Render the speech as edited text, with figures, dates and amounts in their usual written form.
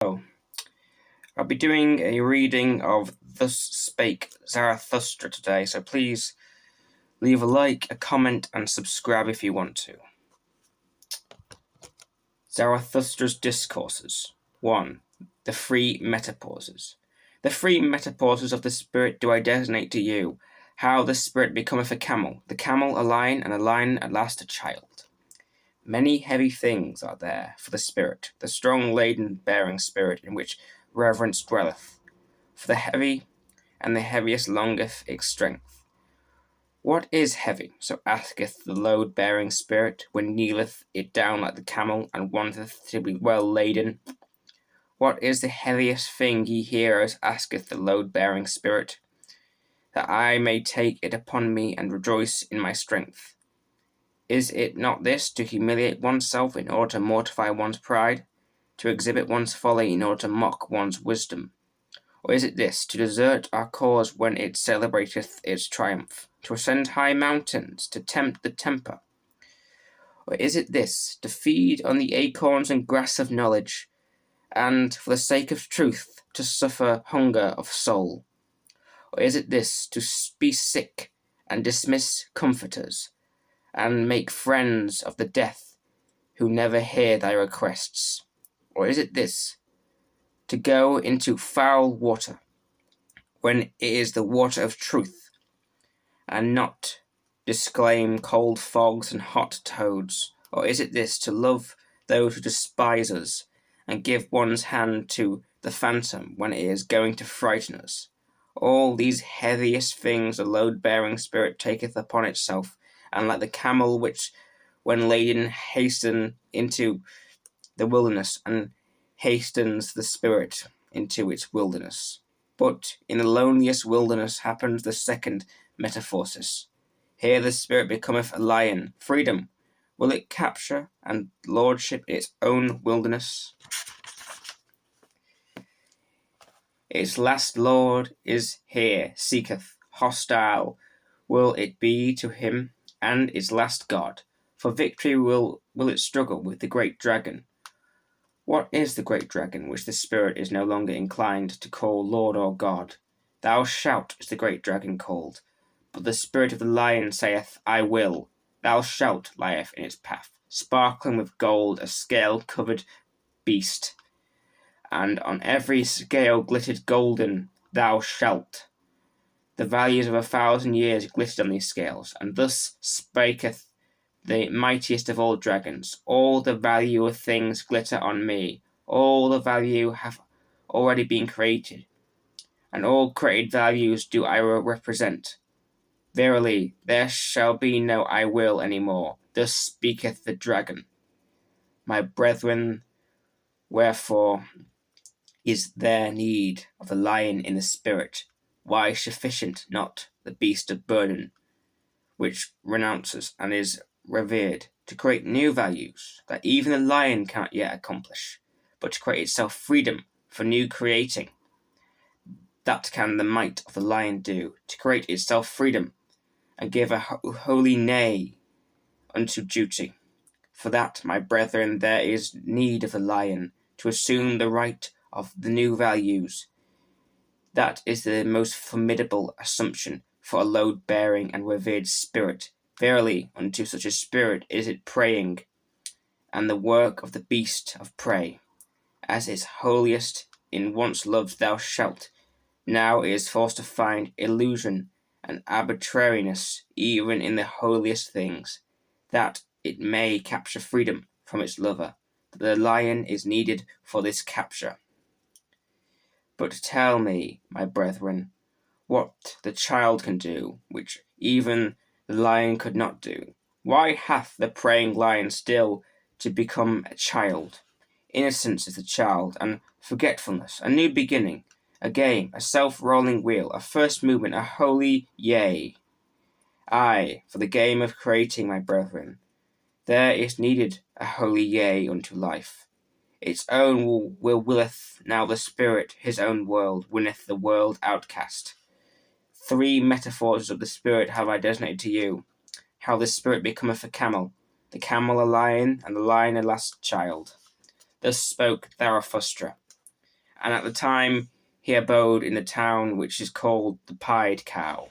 So, I'll be doing a reading of Thus Spake Zarathustra today, so please leave a like, a comment, and subscribe if you want to. Zarathustra's Discourses 1. The Three Metamorphoses. The three metamorphoses of the spirit do I designate to you, how the spirit becometh a camel, the camel a lion, and the lion at last a child. Many heavy things are there for the spirit, the strong laden-bearing spirit in which reverence dwelleth. For the heavy and the heaviest longeth its strength. What is heavy? So asketh the load-bearing spirit, when kneeleth it down like the camel, and wanteth to be well laden. What is the heaviest thing, ye hearers? Asketh the load-bearing spirit, that I may take it upon me and rejoice in my strength. Is it not this, to humiliate oneself in order to mortify one's pride, to exhibit one's folly in order to mock one's wisdom? Or is it this, to desert our cause when it celebrateth its triumph, to ascend high mountains, to tempt the temper? Or is it this, to feed on the acorns and grass of knowledge, and, for the sake of truth, to suffer hunger of soul? Or is it this, to be sick, and dismiss comforters, and make friends of the death, who never hear thy requests? Or is it this, to go into foul water, when it is the water of truth, and not disclaim cold fogs and hot toads? Or is it this, to love those who despise us, and give one's hand to the phantom when it is going to frighten us? All these heaviest things the load-bearing spirit taketh upon itself, and like the camel which, when laden, hasten into the wilderness, and hastens the spirit into its wilderness. But in the loneliest wilderness happens the second metamorphosis. Here the spirit becometh a lion. Freedom! Will it capture and lordship its own wilderness? Its last lord is here, seeketh, hostile will it be to him, and its last god. For victory will it struggle with the great dragon. What is the great dragon which the spirit is no longer inclined to call Lord or God? Thou shalt is the great dragon called, but the spirit of the lion saith, I will. Thou shalt lieth in its path, sparkling with gold, a scale-covered beast, and on every scale glittered golden, thou shalt. The values of 1,000 years glittered on these scales, and thus spaketh the mightiest of all dragons. All the value of things glitter on me. All the value have already been created, and all created values do I represent. Verily, there shall be no I will any more. Thus speaketh the dragon. My brethren, wherefore is there need of the lion in the spirit? Why sufficient not the beast of burden, which renounces and is revered, to create new values that even the lion cannot yet accomplish, but to create itself freedom for new creating? That can the might of the lion do, to create itself freedom, and give a holy nay unto duty. For that, my brethren, there is need of the lion, to assume the right of the new values. That is the most formidable assumption for a load-bearing and revered spirit. Verily, unto such a spirit is it praying, and the work of the beast of prey. As its holiest in once loved thou shalt, now it is forced to find illusion and arbitrariness even in the holiest things, that it may capture freedom from its lover. The lion is needed for this capture. But tell me, my brethren, what the child can do, which even the lion could not do. Why hath the praying lion still to become a child? Innocence is the child, and forgetfulness, a new beginning, a game, a self-rolling wheel, a first movement, a holy yea. Aye, for the game of creating, my brethren, there is needed a holy yea unto life. Its own will willeth now the spirit, his own world, winneth the world outcast. 3 metaphors of the spirit have I designated to you, how the spirit becometh a camel, the camel a lion, and the lion a last child. Thus spoke Zarathustra. and at the time he abode in the town which is called the Pied Cow.